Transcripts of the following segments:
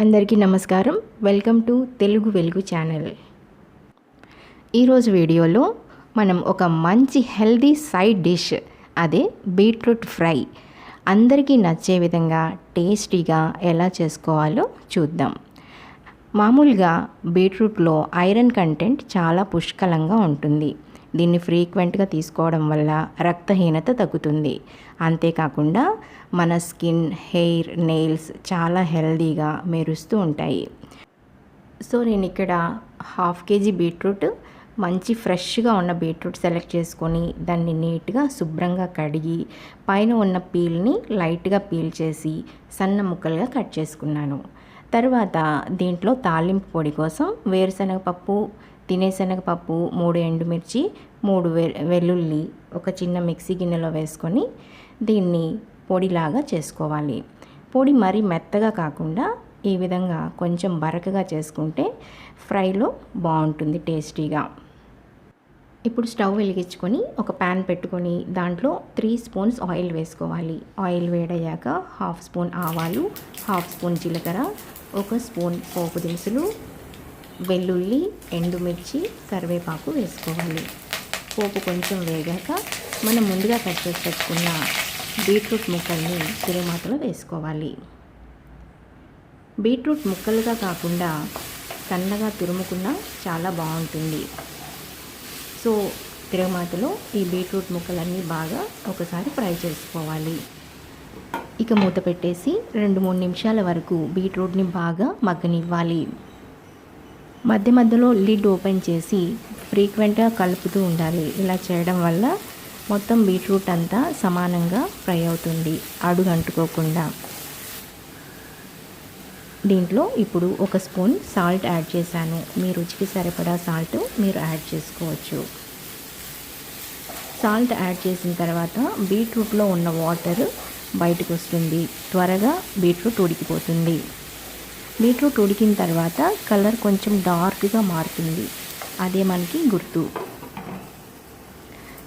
అందరికీ నమస్కారం. Welcome to Telugu వెలుగు ఛానల్. ఈరోజు వీడియోలో మనం ఒక మంచి హెల్దీ సైడ్ డిష్, అదే బీట్రూట్ ఫ్రై, అందరికీ నచ్చే విధంగా టేస్టీగా ఎలా చేసుకోవాలో చూద్దాం. మామూలుగా బీట్రూట్లో ఐరన్ కంటెంట్ చాలా పుష్కలంగా ఉంటుంది. దీన్ని ఫ్రీక్వెంట్గా తీసుకోవడం వల్ల రక్తహీనత తగ్గుతుంది. అంతేకాకుండా మన స్కిన్, హెయిర్, నెయిల్స్ చాలా హెల్దీగా మెరుస్తూ ఉంటాయి. సో నేను ఇక్కడ 1/2 kg బీట్రూట్, మంచి ఫ్రెష్గా ఉన్న బీట్రూట్ సెలెక్ట్ చేసుకొని దాన్ని నీట్గా శుభ్రంగా కడిగి పైన ఉన్న పీల్ని లైట్గా పీల్ చేసి సన్న ముక్కలుగా కట్ చేసుకున్నాను. తర్వాత దీంట్లో తాలింపు పొడి కోసం వేరుశనగపప్పు, తినేశనగపప్పు, 3 ఎండుమిర్చి, 3 వెల్లుల్లి ఒక చిన్న మిక్సీ గిన్నెలో వేసుకొని దీన్ని పొడిలాగా చేసుకోవాలి. పొడి మరీ మెత్తగా కాకుండా ఈ విధంగా కొంచెం బరకగా చేసుకుంటే ఫ్రైలో బాగుంటుంది టేస్టీగా. ఇప్పుడు స్టవ్ వెలిగించుకొని ఒక ప్యాన్ పెట్టుకొని దాంట్లో 3 స్పూన్స్ ఆయిల్ వేసుకోవాలి. ఆయిల్ వేడయ్యాక 1/2 స్పూన్ ఆవాలు, 1/2 స్పూన్ జీలకర్ర, 1 స్పూన్ పోపు దినుసులు, వెల్లుల్లి, ఎండుమిర్చి, కరివేపాకు వేసుకోవాలి. పోపు కొంచెం వేగాక మనం ముందుగా కట్ చేసి పెట్టుకున్న బీట్రూట్ ముక్కల్ని తిరగమాతలో వేసుకోవాలి. బీట్రూట్ ముక్కలుగా కాకుండా సన్నగా తురుముకున్నా చాలా బాగుంటుంది. సో తిరగమాతలో ఈ బీట్రూట్ ముక్కలన్నీ బాగా ఒకసారి ఫ్రై చేసుకోవాలి. ఇక మూత పెట్టేసి 2-3 నిమిషాల వరకు బీట్రూట్ని బాగా మగ్గనివ్వాలి. మధ్య మధ్యలో లిడ్ ఓపెన్ చేసి ఫ్రీక్వెంట్గా కలుపుతూ ఉండాలి. ఇలా చేయడం వల్ల మొత్తం బీట్రూట్ అంతా సమానంగా ఫ్రై అవుతుంది, అడుగు అంటుకోకుండా. దీంట్లో ఇప్పుడు 1 స్పూన్ సాల్ట్ యాడ్ చేశాను. మీ రుచికి సరిపడా సాల్ట్ మీరు యాడ్ చేసుకోవచ్చు. సాల్ట్ యాడ్ చేసిన తర్వాత బీట్రూట్లో ఉన్న వాటర్ బయటకు వస్తుంది. త్వరగా బీట్రూట్ ఉడికిపోతుంది. బీట్రూట్ ఉడికిన తర్వాత కలర్ కొంచెం డార్క్గా మారుతుంది. అదే మనకి గుర్తు.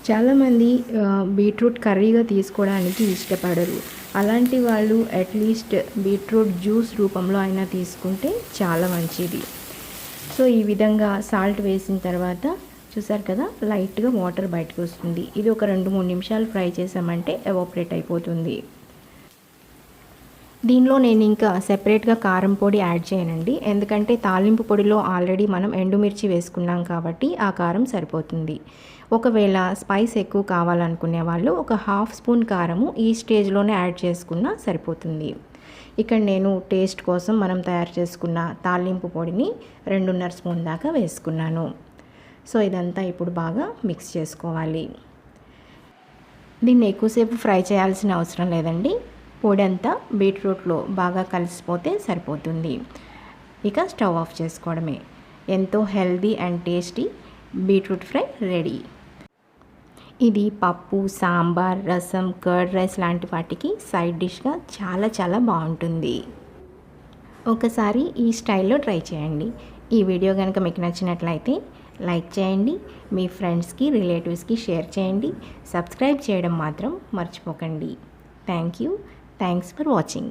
చాలామంది బీట్రూట్ కర్రీగా తీసుకోవడానికి ఇష్టపడరు. అలాంటి వాళ్ళు అట్లీస్ట్ బీట్రూట్ జ్యూస్ రూపంలో అయినా తీసుకుంటే చాలా మంచిది. సో ఈ విధంగా సాల్ట్ వేసిన తర్వాత చూసారు కదా, లైట్గా వాటర్ బయటకు వస్తుంది. ఇది ఒక 2-3 నిమిషాలు ఫ్రై చేసామంటే ఎవాపరేట్ అయిపోతుంది. దీనిలో నేను ఇంకా సెపరేట్గా కారం పొడి యాడ్ చేయనండి, ఎందుకంటే తాలింపు పొడిలో ఆల్రెడీ మనం ఎండుమిర్చి వేసుకున్నాం కాబట్టి ఆ కారం సరిపోతుంది. ఒకవేళ స్పైస్ ఎక్కువ కావాలనుకునే వాళ్ళు ఒక 1/2 స్పూన్ కారము ఈ స్టేజ్లోనే యాడ్ చేసుకున్నా సరిపోతుంది. ఇక్కడ నేను టేస్ట్ కోసం మనం తయారు చేసుకున్న తాలింపు పొడిని 2.5 స్పూన్ దాకా వేసుకున్నాను. సో ఇదంతా ఇప్పుడు బాగా మిక్స్ చేసుకోవాలి. దీన్ని ఎక్కువసేపు ఫ్రై చేయాల్సిన అవసరం లేదండి. పొడి అంతా బీట్రూట్లో బాగా కలిసిపోతే సరిపోతుంది. ఇక స్టవ్ ఆఫ్ చేసుకోవడమే. ఎంతో healthy and tasty beetroot fry ready. ఇది పప్పు, సాంబార్, రసం, కర్డ్ రైస్ లాంటి వాటికి సైడ్ డిష్గా చాలా చాలా బాగుంటుంది. ఒకసారి ఈ స్టైల్లో ట్రై చేయండి. ఈ వీడియో కనుక మీకు నచ్చినట్లయితే లైక్ చేయండి, మీ ఫ్రెండ్స్కి, రిలేటివ్స్కి షేర్ చేయండి. సబ్స్క్రైబ్ చేయడం మాత్రం మర్చిపోకండి. Thank you. Thanks for watching.